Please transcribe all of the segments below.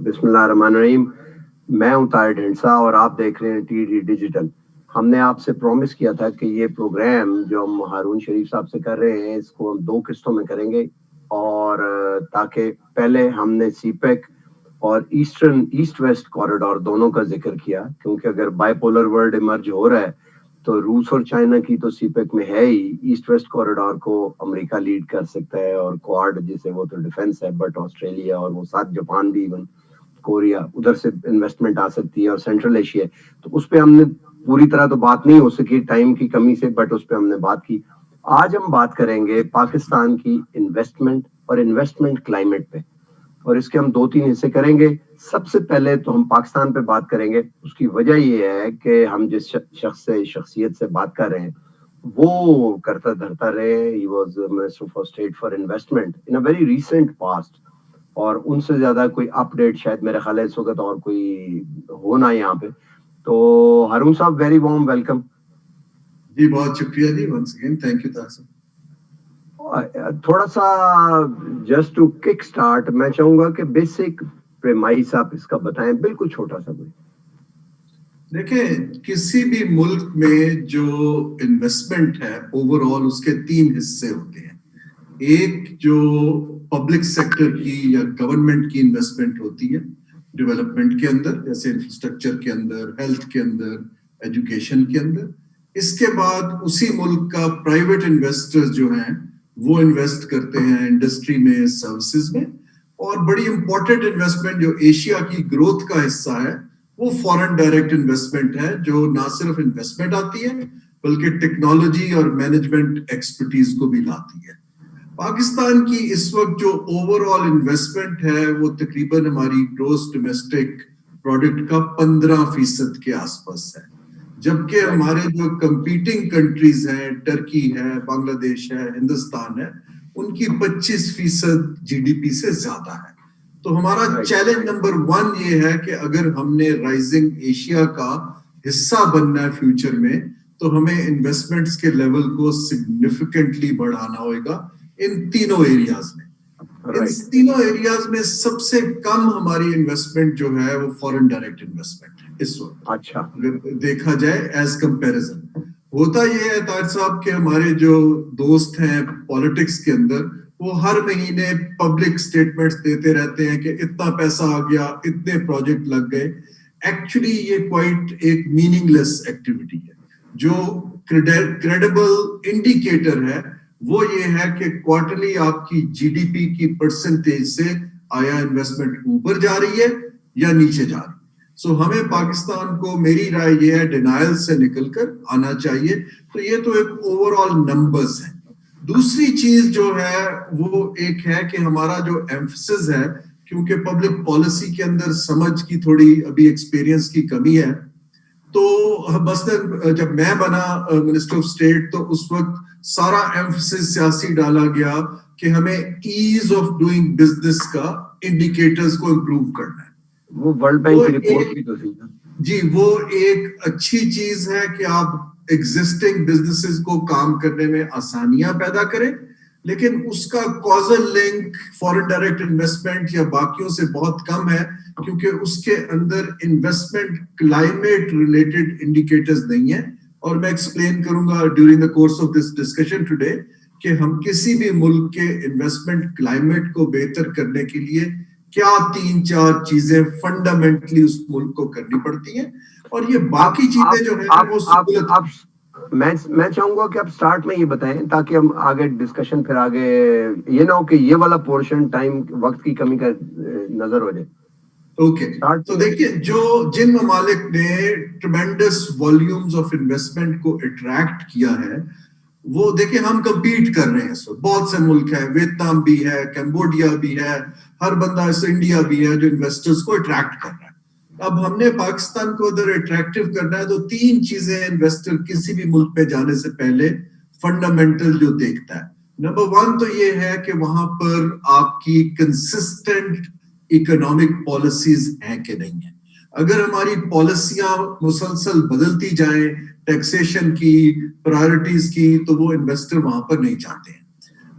بسم اللہ الرحمن الرحیم. میں ہوں طاہر ڈھنڈسا اور آپ دیکھ رہے ہیں ٹی ڈی ڈیجیٹل. ہم نے آپ سے پرومس کیا تھا کہ یہ پروگرام جو ہم ہارون شریف صاحب سے کر رہے ہیں اس کو ہم 2 قسطوں میں کریں گے, اور تاکہ پہلے ہم نے سی پیک اور ایسٹ ویسٹ کوریڈور دونوں کا ذکر کیا, کیونکہ اگر بائی پولر ورلڈ ایمرج ہو رہا ہے تو روس اور چائنا کی تو سی پیک میں ہے ہی, ایسٹ ویسٹ کوریڈور کو امریکہ لیڈ کر سکتا ہے, اور کوارڈ جسے وہ تو ڈیفنس ہے, بٹ آسٹریلیا اور وہ ساتھ جاپان بھی, ایون کوریا ادھر سے انویسٹمنٹ آ سکتی ہے, اور سینٹرل ایشیا. تو اس پہ ہم نے پوری طرح تو بات نہیں ہو سکی ٹائم کی کمی سے, بٹ اس پہ ہم نے بات کی. آج ہم بات کریں گے پاکستان کی انویسٹمنٹ اور انویسٹمنٹ کلائمیٹ پہ, اور اس کے ہم 2-3 حصے کریں گے. سب سے پہلے تو ہم پاکستان پہ بات کریں گے. اس کی وجہ یہ ہے کہ ہم جس شخصیت سے بات کر رہے ہیں وہ کرتا دھرتا رہے. He was minister for state for investment in a very recent past, اور ان سے زیادہ کوئی اپ ڈیٹ شاید میرے خیال ہے اس وقت اور کوئی ہونا یہاں پہ. تو ہارون صاحب ویری وارم ویلکم. جی بہت شکریہ جی, once again thank you Tahir صاحب. تھوڑا سا جسٹ ٹو کک سٹارٹ میں چاہوں گا کہ بیسک پریمائس آپ اس کا بتائیں, بالکل چھوٹا سا کوئی. دیکھیں, کسی بھی ملک میں جو انویسٹمنٹ ہے اوور آل اس کے 3 حصے ہوتے ہیں. ایک جو پبلک سیکٹر کی یا گورنمنٹ کی انویسٹمنٹ ہوتی ہے ڈیولپمنٹ کے اندر, جیسے انفراسٹرکچر کے اندر, ہیلتھ کے اندر, ایجوکیشن کے اندر. اس کے بعد اسی ملک کا پرائیویٹ انویسٹر جو ہیں وہ انویسٹ کرتے ہیں انڈسٹری میں, سروسز میں. اور بڑی امپورٹنٹ انویسٹمنٹ جو ایشیا کی گروتھ کا حصہ ہے وہ فورن ڈائریکٹ انویسٹمنٹ ہے, جو نہ صرف انویسٹمنٹ آتی ہے بلکہ ٹیکنالوجی اور مینجمنٹ ایکسپرٹیز کو بھی لاتی ہے. پاکستان کی اس وقت جو اوور آل انویسٹمنٹ ہے وہ تقریباً ہماری گروس ڈومیسٹک پروڈکٹ کا 15% کے آس پاس ہے, جبکہ ہمارے جو کمپیٹنگ کنٹریز ہیں, ٹرکی ہے, بنگلہ دیش ہے, ہندوستان ہے, ان کی 25% جی ڈی پی سے زیادہ ہے. تو ہمارا چیلنج نمبر 1 یہ ہے کہ اگر ہم نے رائزنگ ایشیا کا حصہ بننا ہے فیوچر میں, تو ہمیں انویسٹمنٹس کے لیول کو سگنیفیکنٹلی بڑھانا ہوئے گا ان تینوں ایریاز میں. ان تینوں ایریاز میں سب سے کم ہماری انویسٹمنٹ جو ہے وہ فورن ڈائریکٹ انویسٹمنٹ ہے اس وقت. اچھا, دیکھا جائے ایز کمپیریزن. ہوتا یہ ہے طاہر صاحب کہ ہمارے جو دوست ہیں پالیٹکس کے اندر وہ ہر مہینے پبلک سٹیٹمنٹس دیتے رہتے ہیں کہ اتنا پیسہ آ گیا, اتنے پروجیکٹ لگ گئے. ایکچولی یہ کوائٹ ایک میننگ لیس ایکٹیویٹی ہے. جو کریڈیبل انڈیکیٹر ہے وہ یہ ہے کہ کوارٹرلی آپ کی جی ڈی پی کی پرسنٹیج سے آیا انویسٹمنٹ اوپر جا رہی ہے یا نیچے جا رہی ہے. سو ہمیں پاکستان کو, میری رائے یہ ہے, ڈینائل سے نکل کر آنا چاہیے. تو یہ تو ایک اوور آل نمبرز ہیں. دوسری چیز جو ہے وہ ایک ہے کہ ہمارا جو ایمفسس ہے, کیونکہ پبلک پالیسی کے اندر سمجھ کی تھوڑی ابھی ایکسپیرینس کی کمی ہے. تو مثلاً جب میں بنا منسٹر آف اسٹیٹ تو اس وقت سارا ایمفسس سیاسی ڈالا گیا کہ ہمیں ایز آف ڈوئنگ بزنس کا انڈیکیٹرز کو امپروو کرنا ہے. وہ ورلڈ بینک کی رپورٹ بھی تو تھی. جی, وہ ایک اچھی چیز ہے کہ آپ ایگزسٹنگ بزنسز کو کام کرنے میں آسانیاں پیدا کریں, لیکن اس کا causal link foreign direct investment یا باقیوں سے بہت کم ہے, کیونکہ اس کے اندر انویسٹمنٹ کلائمیٹ ریلیٹڈ انڈیکیٹرز نہیں ہیں. اور میں ایکسپلین کروں گا during the course of this discussion today کہ ہم کسی بھی ملک کے انویسٹمنٹ کلائمیٹ کو بہتر کرنے کے لیے کیا 3-4 چیزیں فنڈامنٹلی اس ملک کو کرنی پڑتی ہیں. اور یہ باقی چیزیں جو ہیں وہ سہولت. میں چاہوں گا کہ آپ سٹارٹ میں یہ بتائیں تاکہ ہم آگے ڈسکشن پھر آگے یہ نہ ہو کہ یہ والا پورشن ٹائم وقت کی کمی کا نظر ہو جائے. اوکے, تو دیکھیے جن ممالک نے ٹریمنڈس والیومز آف انویسٹمنٹ کو اٹریکٹ کیا ہے وہ دیکھیں, ہم کمپیٹ کر رہے ہیں اس وقت. بہت سے ملک ہیں, ویتنام بھی ہے, کمبوڈیا بھی ہے, ہر بندہ انڈیا بھی ہے جو انویسٹرز کو اٹریکٹ کر رہا ہے. اب ہم نے پاکستان کو ادھر اٹریکٹیو کرنا ہے تو 3 چیزیں انویسٹر کسی بھی ملک پہ جانے سے پہلے فنڈامنٹل جو دیکھتا ہے. نمبر 1 تو یہ ہے کہ وہاں پر آپ کی کنسسٹنٹ اکنامک پالیسیز ہیں کہ نہیں ہیں. اگر ہماری پالیسیاں مسلسل بدلتی جائیں ٹیکسیشن کی, پرائرٹیز کی, تو وہ انویسٹر وہاں پر نہیں چاہتے ہیں.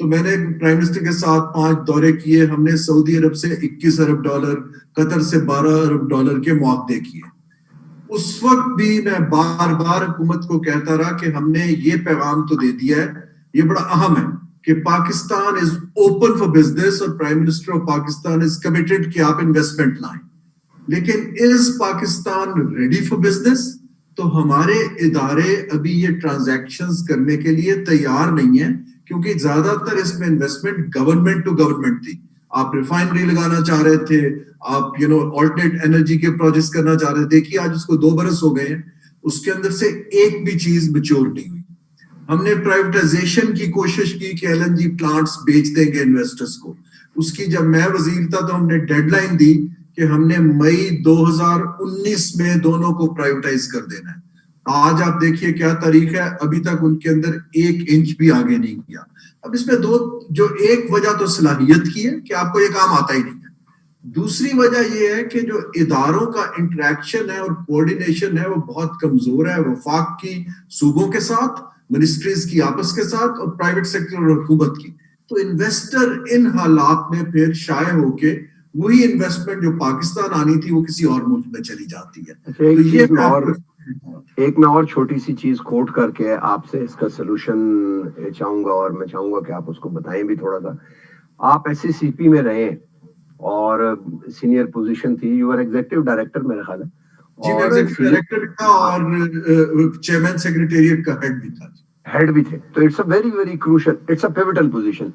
تو میں نے پرائم منسٹر کے ساتھ 5 دورے کیے, ہم نے سعودی عرب سے $21 ارب, قطر سے $12 ارب کے معاہدے کیے. اس وقت بھی میں بار بار حکومت کو کہتا رہا کہ ہم نے یہ پیغام تو دے دیا ہے, یہ بڑا اہم ہے کہ Pakistan is open for business, اور prime minister of Pakistan is committed کہ آپ انویسٹمنٹ لائیں. لیکن is Pakistan ready for business? تو ہمارے ادارے ابھی یہ ٹرانزیکشنز کرنے کے لیے تیار نہیں ہیں, کیونکہ زیادہ تر اس میں انویسٹمنٹ گورنمنٹ ٹو گورنمنٹ تھی. آپ ریفائنری لگانا چاہ رہے تھے, آپ آلٹرنیٹ انرجی کے پروجیکٹس کرنا چاہ رہے تھے. دیکھیے آج اس کو 2 برس ہو گئے ہیں, اس کے اندر سے ایک بھی چیز میچور نہیں ہوئی. ہم نے پرائیویٹائزیشن کی کوشش کی کہ LNG پلانٹس بیچ دیں گے انویسٹرز کو. اس کی جب میں وزیر تھا تو ہم نے ڈیڈ لائن دی کہ ہم نے مئی 2019 میں دونوں کو پرائیویٹائز کر دینا ہے. آج آپ دیکھیے کیا تاریخ ہے, ابھی تک ان کے اندر 1 انچ بھی آگے نہیں کیا. اب اس میں جو ایک وجہ تو صلاحیت کی ہے کہ آپ کو یہ کام آتا ہی نہیں ہے. دوسری وجہ یہ ہے کہ جو اداروں کا انٹریکشن ہے اور کوارڈینیشن ہے وہ بہت کمزور ہے, وفاق کی صوبوں کے ساتھ, منسٹریز کی آپس کے ساتھ, اور پرائیویٹ سیکٹر اور حکومت کی. تو انویسٹر ان حالات میں پھر شائع ہو کے وہی انویسٹمنٹ جو پاکستان آنی تھی وہ کسی اور ملک میں چلی جاتی ہے. تو یہ ایک میں اور چھوٹی سی چیز کوٹ کر کے آپ سے اس کا سلوشن چاہوں گا, اور میں چاہوں گا کہ آپ اس کو بتائیں بھی تھوڑا سا. آپ SCCP میں رہے اور سینئر پوزیشن تھی, یو آر ایگزیکٹو ڈائریکٹر میرا خیال ہے. جی میں ایگزیکٹو ڈائریکٹر بھی تھا اور چیئرمین سیکریٹریٹ کا ہیڈ بھی تھا. ہیڈ بھی تھے, تو it's a very very crucial, it's a pivotal position.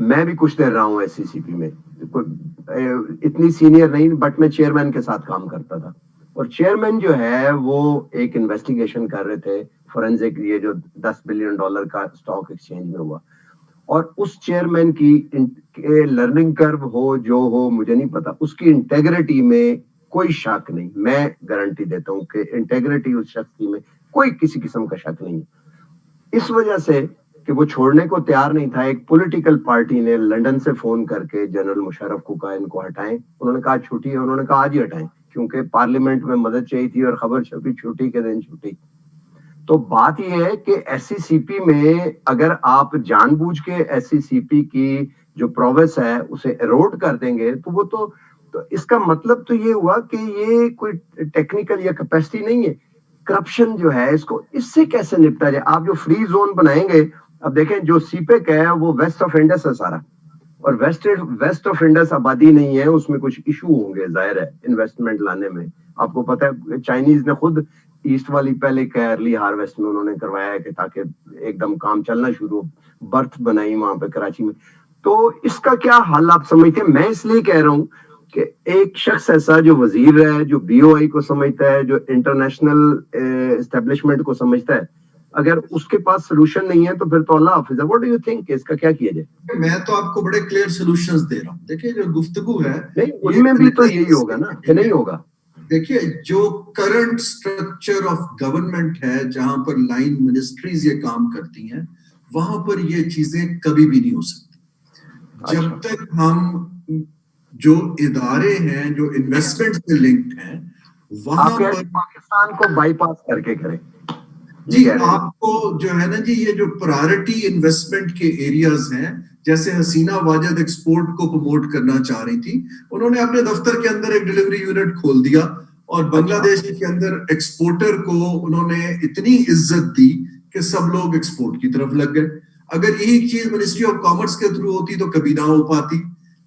میں بھی کچھ دیر رہا ہوں SCCP میں, اتنی سینئر نہیں, بٹ میں چیئرمین کے ساتھ کام کرتا تھا. اور چیئرمین جو ہے وہ ایک انویسٹیگیشن کر رہے تھے فورنزک, یہ جو $10 بلین کا اسٹاک ایکسچینج میں ہوا. اور اس چیئرمین کی لرننگ کرو ہو جو ہو مجھے نہیں پتا, اس کی انٹیگریٹی میں کوئی شک نہیں. میں گارنٹی دیتا ہوں کہ انٹیگریٹی اس شخص کی میں کوئی کسی قسم کا شک نہیں. اس وجہ سے کہ وہ چھوڑنے کو تیار نہیں تھا, ایک پولیٹیکل پارٹی نے لنڈن سے فون کر کے جنرل مشرف کو کہا ان کو ہٹائیں. انہوں نے کہا چھٹی ہے, انہوں نے کہا آج ہی ہٹائیں, کیونکہ پارلیمنٹ میں مدد چاہیے تھی اور خبر چھپی چھٹی کے دن چھٹی. تو بات یہ ہے کہ SCCP میں اگر آپ جان بوجھ کے SCCP کی جو پروگریس ہے اسے ایروڈ کر دیں گے تو وہ تو اس کا مطلب تو یہ ہوا کہ یہ کوئی ٹیکنیکل یا کیپیسٹی نہیں ہے. کرپشن جو ہے اس کو اس سے کیسے نپٹا جائے. آپ جو فری زون بنائیں گے, اب دیکھیں جو CPEC ہے وہ ویسٹ آف انڈس ہے سارا, اور ویسٹ آف انڈس آبادی نہیں ہے, اس میں کچھ ایشو ہوں گے ظاہر ہے انویسٹمنٹ لانے میں. آپ کو پتا ہے چائنیز نے خود ایسٹ والی پہلے ارلی ہارویسٹ میں انہوں نے کروایا ہے کہ تاکہ ایک دم کام چلنا شروع, برتھ بنائی وہاں پہ کراچی میں. تو اس کا کیا حل آپ سمجھتے ہیں؟ میں اس لیے کہہ رہا ہوں کہ ایک شخص ایسا جو وزیر ہے, جو BOI کو سمجھتا ہے, جو انٹرنیشنل اسٹیبلشمنٹ کو سمجھتا ہے, اگر اس کے پاس سولوشن نہیں ہے تو پھر تو اللہ حافظ ہے. واٹ ڈو یو تھنک اس کا کیا کیا جائے؟ میں تو آپ کو بڑے کلیئر سولوشنز دے رہا ہوں. دیکھیے جو گفتگو ہے نہیں, ان میں بھی تو یہی ہوگا نا کہ نہیں ہوگا. دیکھیے جو کرنٹ سٹرکچر آف گورنمنٹ ہے, جہاں پر لائن منسٹریز یہ کام کرتی ہیں, وہاں پر یہ چیزیں کبھی بھی نہیں ہو سکتی. جب تک ہم جو ادارے ہیں جو انویسٹمنٹ سے لنکڈ ہیں وہاں پر پاکستان کو بائی پاس کر کے کریں. جی آپ کو جو ہے نا جی, یہ جو پرائرٹی انویسٹمنٹ کے ایریاز ہیں, جیسے حسینہ واجد ایکسپورٹ کو پروموٹ کرنا چاہ رہی تھی, انہوں نے اپنے دفتر کے اندر ایک ڈیلیوری یونٹ کھول دیا, اور بنگلہ دیش کے اندر ایکسپورٹر کو انہوں نے اتنی عزت دی کہ سب لوگ ایکسپورٹ کی طرف لگ گئے. اگر یہی چیز منسٹری آف کامرس کے تھرو ہوتی تو کبھی نہ ہو پاتی.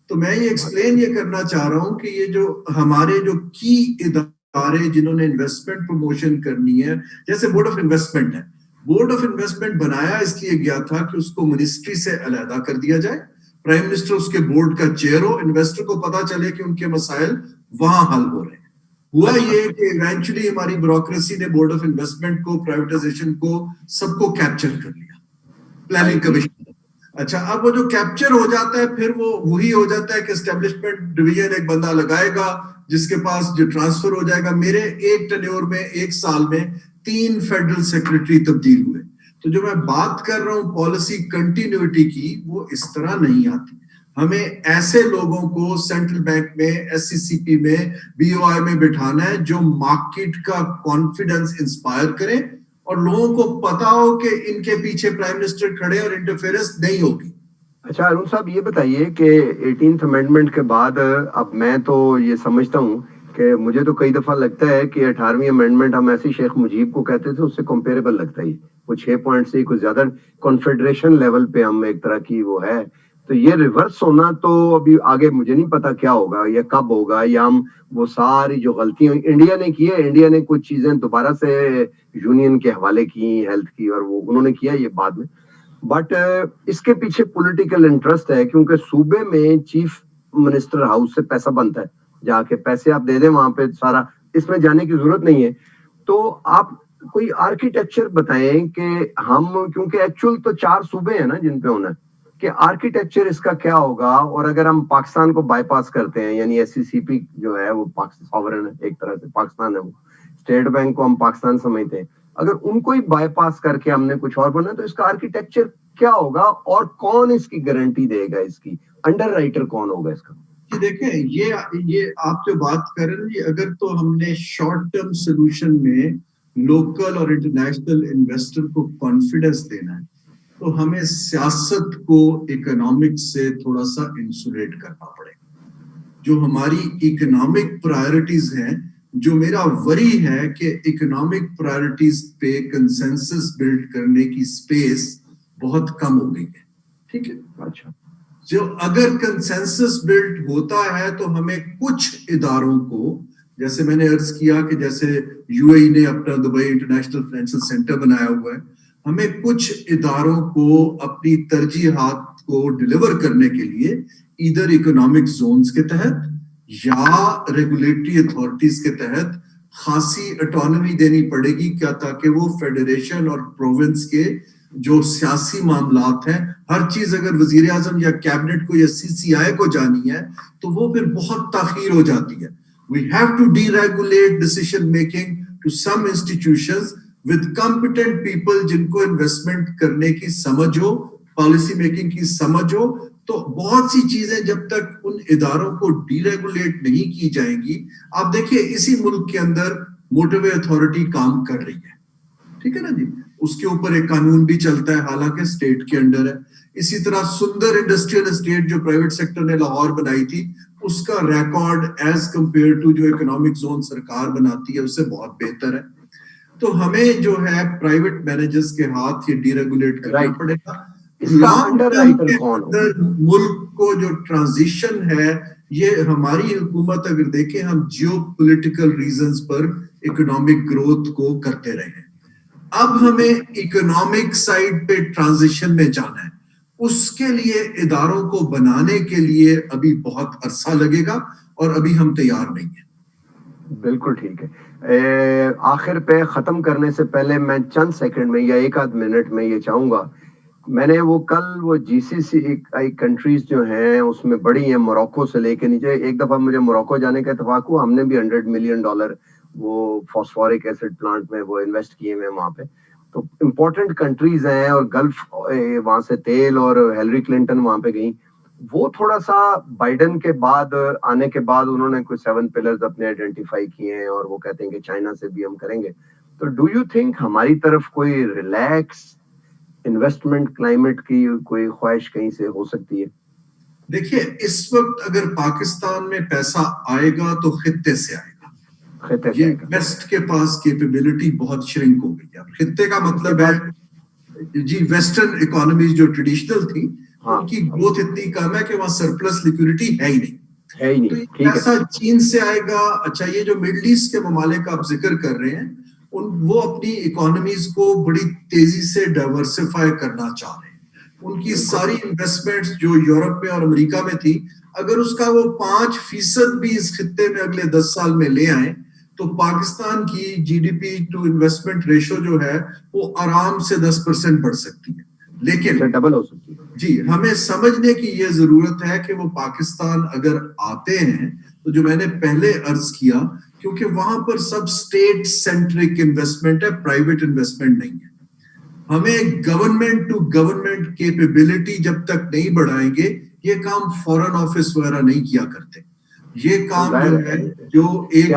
تو میں یہ ایکسپلین یہ کرنا چاہ رہا ہوں کہ یہ جو ہمارے جو کی ادارے جنہوں نے انویسٹمنٹ پروموشن کرنی ہے, جیسے بورڈ آف انویسٹمنٹ ہے, بورڈ آف انویسٹمنٹ بنایا اس لیے گیا تھا کہ اس کو منسٹری سے علیحدہ کر دیا جائے, پرائم منسٹر اس کے بورڈ کا چیئر ہو, انویسٹر کو پتا چلے کہ ان کے مسائل وہاں حل ہو رہے ہیں. ہوا یہ کہ ایونچولی ہماری بیوروکریسی نے بورڈ آف انویسٹمنٹ کو, پرائیویٹائزیشن کو, سب کو کیپچر کر لیا, پلاننگ کمیشن. اچھا, اب وہ جو کیپچر ہو جاتا ہے پھر وہ وہی ہو جاتا ہے کہ اسٹیبلشمنٹ ڈویژن ایک بندہ لگائے گا جس کے پاس جو ٹرانسفر ہو جائے گا. میرے ایک ٹینیور میں 1 سال میں 3 فیڈرل سیکرٹری تبدیل ہوئے. تو جو میں بات کر رہا ہوں پالیسی کنٹینیوٹی کی, وہ اس طرح نہیں آتی. ہمیں ایسے لوگوں کو سینٹرل بینک میں, SCCP میں, BOI میں بٹھانا ہے جو مارکیٹ کا کانفیڈنس انسپائر کریں اور لوگوں کو پتا ہو کہ ان کے پیچھے پرائم منسٹر کھڑے اور انٹرفیئرنس نہیں ہوگی. اچھا ارون صاحب یہ بتائیے کہ 18th امینڈمنٹ کے بعد اب میں تو یہ سمجھتا ہوں کہ مجھے تو کئی دفعہ لگتا ہے کہ 18ویں امینڈمنٹ ہم ایسے شیخ مجیب کو کہتے تھے، اس سے کمپیریبل لگتا ہے وہ 6 پوائنٹ سے کچھ زیادہ کانفیڈریشن لیول پہ ہم ایک طرح کی وہ ہے. تو یہ ریورس ہونا تو ابھی آگے مجھے نہیں پتا کیا ہوگا یا کب ہوگا، یا ہم وہ ساری جو غلطیاں انڈیا نے کی ہے، انڈیا نے کچھ چیزیں دوبارہ سے یونین کے حوالے کی ہیلتھ کی، اور وہ انہوں نے کیا یہ بعد میں. بٹ اس کے پیچھے پولیٹیکل انٹرسٹ ہے، کیونکہ صوبے میں چیف منسٹر ہاؤس سے پیسہ بنتا ہے، جا کے پیسے آپ دے دیں وہاں پہ سارا، اس میں جانے کی ضرورت نہیں ہے. تو آپ کوئی آرکیٹیکچر بتائیں کہ ہم، کیونکہ ایکچوئل تو 4 صوبے ہیں نا جن پہ ہونا ہے، کہ آرکیٹیکچر اس کا کیا ہوگا. اور اگر ہم پاکستان کو بائی پاس کرتے ہیں، یعنی ایس سی سی پی جو ہے وہ ساورن ہے، ایک طرح سے پاکستان ہے، وہ اسٹیٹ بینک کو ہم پاکستان سمجھتے ہیں، اگر ان کو ہی بائی پاس کر کے ہم نے کچھ اور بنا تو اس کا آرکیٹیکچر کیا ہوگا، اور کون اس کی گارنٹی دے گا، اس کی انڈر رائٹر کون ہوگا اس کا؟ دیکھیں یہ آپ جو بات کر رہے ہیں، اگر تو ہم نے شارٹ ٹرم سولوشن میں لوکل اور انٹرنیشنل انویسٹر کو کانفیڈنس دینا ہے تو ہمیں سیاست کو اکنامکس سے تھوڑا سا انسولیٹ کرنا پڑے گا. جو ہماری اکنامک پرائرٹیز ہیں، جو میرا وری ہے کہ اکنامک پرائرٹیز پہ کنسنسس بلڈ کرنے کی سپیس بہت کم ہو گئی ہے. ٹھیک ہے، اچھا، جو اگر کنسنسس بلڈ ہوتا ہے تو ہمیں کچھ اداروں کو، جیسے میں نے عرض کیا کہ جیسے یو اے ای نے اپنا دبئی انٹرنیشنل فائنینشل سینٹر بنایا ہوا ہے، ہمیں کچھ اداروں کو اپنی ترجیحات کو ڈیلیور کرنے کے لیے ادھر اکنامک زونز کے تحت یا ریگولیٹری اتھارٹیز کے تحت خاصی اٹانومی دینی پڑے گی، کیا تاکہ وہ فیڈریشن اور پروونس کے جو سیاسی معاملات ہیں، ہر چیز اگر وزیر اعظم یا کیبنٹ کو یا سی سی آئی کو جانی ہے تو وہ پھر بہت تاخیر ہو جاتی ہے. We have to deregulate decision making to some institutions with competent people جن کو انویسٹمنٹ کرنے کی سمجھ ہو، پالیسی میکنگ کی سمجھ ہو. تو بہت سی چیزیں جب تک ان اداروں کو ڈی ریگولیٹ نہیں کی جائیں گی، آپ دیکھیے اسی ملک کے اندر موٹر وے اتھارٹی کام کر رہی ہے، ٹھیک ہے نا جی، اس کے اوپر ایک قانون بھی چلتا ہے حالانکہ اسٹیٹ کے انڈر ہے. اسی طرح سندر انڈسٹریل اسٹیٹ جو پرائیویٹ سیکٹر نے لاہور بنائی تھی، اس کا ریکارڈ ایز کمپیئر ٹو جو اکنامک زون سرکار بناتی ہے اس سے بہت بہتر ہے. تو ہمیں جو ہے پرائیویٹ مینیجرز کے ہاتھ یہ ڈی ریگولیٹ کرنا پڑے گا. لانگ ٹرم کے اندر ملک کو جو ٹرانزیشن ہے، یہ ہماری حکومت اگر دیکھیں ہم جیو پولیٹیکل ریزنز پر اکنامک گروتھ کو کرتے رہے ہیں. اب ہمیں اکنامک سائڈ پہ ٹرانزیشن میں جانا ہے، اس کے لیے اداروں کو بنانے کے لیے ابھی بہت عرصہ لگے گا اور ابھی ہم تیار نہیں ہیں. بالکل ٹھیک ہے. آخر پہ ختم کرنے سے پہلے میں چند سیکنڈ میں یا ایک آدھ منٹ میں یہ چاہوں گا، میں نے وہ کل وہ جی سی سی کنٹریز جو ہیں اس میں بڑی ہیں، موروکو سے لے کے نیچے. ایک دفعہ مجھے موروکو جانے کا اتفاق ہوا، ہم نے بھی $100 ملین وہ فاسفورک ایسڈ پلانٹ میں وہ انویسٹ کیے ہوئے وہاں پہ. تو امپورٹنٹ کنٹریز ہیں، اور گلف وہاں سے تیل، اور ہیلری کلنٹن وہاں پہ گئی. وہ تھوڑا سا بائیڈن کے بعد آنے کے بعد انہوں نے کوئی 7 پلرز اپنے آئیڈینٹیفائی کیے ہیں، اور وہ کہتے ہیں کہ چائنا سے بھی ہم کریں گے. تو ڈو یو تھنک ہماری طرف کوئی ریلیکس انویسٹمنٹ کلائمیٹ کی کوئی خواہش کہیں سے ہو سکتی ہے؟ دیکھیے اس وقت اگر پاکستان میں پیسہ آئے گا تو خطے سے آئے گا. یہ ویسٹ کے پاس کیپیبلٹی بہت شرنک ہو گئی ہے. خطے کا مطلب ہے جی ویسٹرن اکانومیز جو ٹریڈیشنل تھی ان کی گروتھ اتنی کم ہے کہ وہاں سرپلس لیکوڈیٹی ہے ہی نہیں. تو یہ پیسہ چین سے آئے گا. اچھا، یہ جو مڈل ایسٹ کے ممالک آپ ذکر کر رہے ہیں، وہ اپنی اکانومیز کو بڑی تیزی سے ڈائیورسفائی کرنا چاہ رہے ہیں. ان کی ساری انویسٹمنٹس جو یورپ میں اور امریکہ میں تھی، اگر اس کا وہ 5% بھی اس خطے میں اگلے 10 سال میں لے آئیں تو پاکستان کی G D P to investment ratio جو ہے وہ آرام سے 10% بڑھ سکتی ہے. لیکن ڈبل ہو سکتی ہے. جی ہمیں سمجھنے کی یہ ضرورت ہے کہ وہ پاکستان اگر آتے ہیں تو جو میں نے پہلے عرض کیا، کیونکہ وہاں پر سب اسٹیٹ سینٹرک انویسٹمنٹ ہے، پرائیویٹ انویسٹمنٹ نہیں ہے. ہمیں گورنمنٹ ٹو گورنمنٹ کیپیبلٹی جب تک نہیں بڑھائیں گے، یہ کام فورن آفس وغیرہ نہیں کیا کرتے. یہ کام جو ہے جو ایک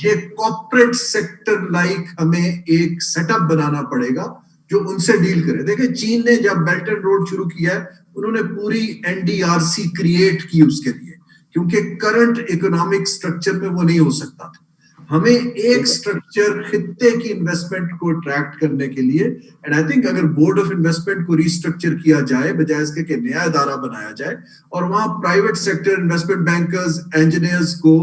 یہ کارپوریٹ سیکٹر لائک ہمیں ایک سیٹ اپ بنانا پڑے گا جو ان سے ڈیل کرے. دیکھیں چین نے جب بیلٹ اینڈ روڈ شروع کیا ہے انہوں نے پوری NDRC کریٹ کی اس کے لیے, کیونکہ کرنٹ اکنامک سٹرکچر میں وہ نہیں ہو سکتا تھا. ہمیں ایک سٹرکچر خطے کی انویسٹمنٹ کو اٹریکٹ کرنے کے لیے, اینڈ آئی تھنک اگر بورڈ آف انویسٹمنٹ کو ریسٹرکچر کیا جائے بجائے اس کے کہ نیا ادارہ بنایا جائے, اور وہاں private sector investment bankers engineers کو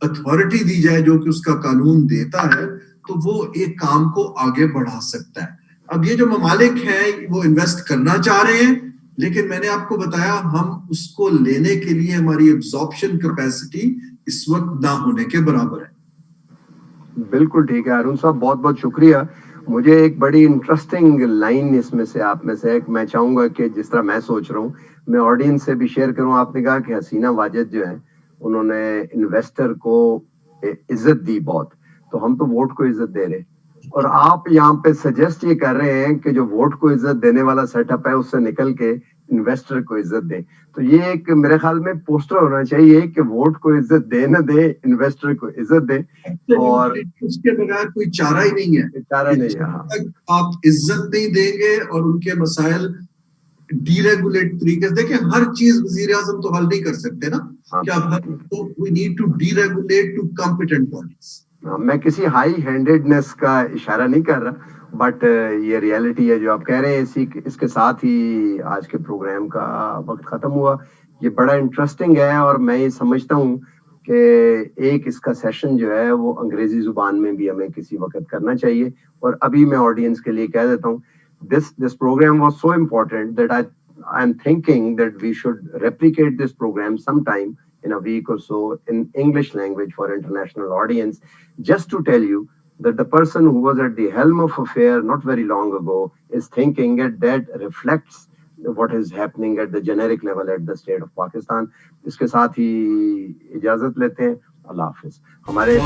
اتھارٹی دی جائے جو کہ اس کا قانون دیتا ہے, تو وہ ایک کام کو آگے بڑھا سکتا ہے. اب یہ جو ممالک ہیں وہ انویسٹ کرنا چاہ رہے ہیں, لیکن میں نے آپ کو بتایا ہم اس کو لینے کے لیے ہماری ایبزارپشن کیپیسٹی اس وقت نہ ہونے کے برابر ہے. بالکل ٹھیک ہے ہارون صاحب, بہت بہت شکریہ. مجھے ایک بڑی انٹرسٹنگ لائن اس میں سے آپ میں سے ایک میں چاہوں گا کہ جس طرح میں سوچ رہا ہوں میں آڈینس سے بھی شیئر کروں. آپ نے کہا کہ حسینہ واجد جو ہیں انہوں نے انویسٹر کو عزت دی بہت, تو ہم تو ووٹ کو عزت دے رہے, اور آپ یہاں پہ سجیسٹ یہ کر رہے ہیں کہ جو ووٹ کو عزت دینے والا سیٹ اپ ہے اس سے نکل کے انویسٹر کو عزت دیں. تو یہ ایک میرے خیال میں پوسٹر ہونا چاہیے کہ ووٹ کو عزت دے نہ دے, انویسٹر کو عزت دے. اور اس کے بغیر کوئی چارہ ہی نہیں ہے. چارہ نہیں ہے. آپ عزت نہیں دیں گے اور ان کے مسائل ڈی ریگولیٹ طریقے سے, دیکھیں ہر چیز وزیر اعظم تو حل نہیں کر سکتے نا, we need to deregulate to competent bodies. میں کسی ہائی ہینڈیڈنس کا اشارہ نہیں کر رہا, بٹ یہ ریئلٹی ہے جو آپ کہہ رہے ہیں. اس کے ساتھ ہی آج کے پروگرام کا وقت ختم ہوا. یہ بڑا انٹرسٹنگ ہے, اور میں یہ سمجھتا ہوں کہ ایک اس کا سیشن جو ہے وہ انگریزی زبان میں بھی ہمیں کسی وقت کرنا چاہیے. اور ابھی میں آڈینس کے لیے کہہ دیتا ہوں, this program was so important that I'm thinking that we should replicate this program sometime in a week or so in English language for international audience, just to tell you that the person who was at the helm of affair not very long ago is thinking that reflects what is happening at the generic level at the state of Pakistan. اس کے ساتھ ہی اجازت لیتے ہیں. اللہ حافظ. ہمارے